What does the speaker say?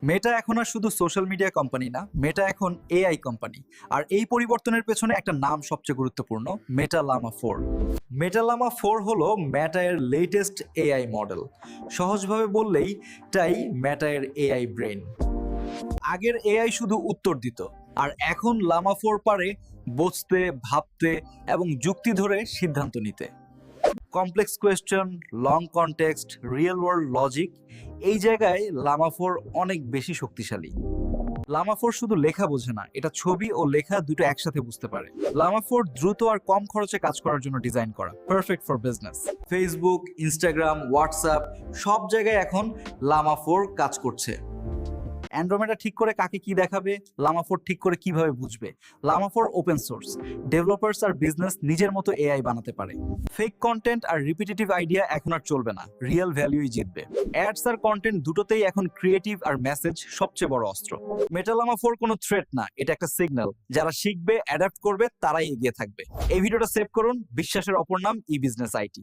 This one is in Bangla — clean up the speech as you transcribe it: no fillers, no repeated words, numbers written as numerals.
মেটা এখন আর শুধু সোশ্যাল মিডিয়া কোম্পানি না, মেটা এখন এআই কোম্পানি। আর এই পরিবর্তনের পেছনে একটা নাম সবচেয়ে গুরুত্বপূর্ণ, মেটা লামা 4। মেটা লামা 4 হলো মেটা এর লেটেস্ট এআই মডেল। সহজভাবে বললেই এটাই মেটা এর এআই ব্রেন। আগের এআই শুধু উত্তর দিত, আর এখন লামা 4 পারে বুঝতে, ভাবতে এবং যুক্তি ধরে সিদ্ধান্ত নিতে। Complex question, long context, real world logic, এই জায়গায় লামা 4 অনেক বেশি শক্তিশালী। লামা 4 শুধু লেখা বোঝে না, এটা ছবি ও লেখা দুটো একসাথে বুঝতে পারে। লামা 4 দ্রুত আর কম খরচে কাজ করার জন্য ডিজাইন করা, perfect for business. Facebook, Instagram, WhatsApp সব জায়গায় এখন লামা 4 কাজ করছে। অ্যান্ড্রোমেডা ঠিক করে কাকে কি দেখাবে, লামা 4 ঠিক করে কিভাবে বুঝবে। লামা 4 ওপেন সোর্স, ডেভেলপার্স আর বিজনেস নিজের মতো এআই বানাতে পারে। ফেক কন্টেন্ট আর রিপিটেটিভ আইডিয়া এখন আর চলবে না, রিয়েল ভ্যালুই জিতবে। অ্যাডস আর কন্টেন্ট দুটোতেই এখন ক্রিয়েটিভ আর মেসেজ সবচেয়ে বড় অস্ত্র। মেটা লামা 4 কোনো থ্রেট না, এটা একটা সিগন্যাল। যারা শিখবে, অ্যাডাপ্ট করবে, তারাই এগিয়ে থাকবে। এই ভিডিওটা সেভ করুন। বিশ্বাসের অপর নাম ই বিজনেস আইটি।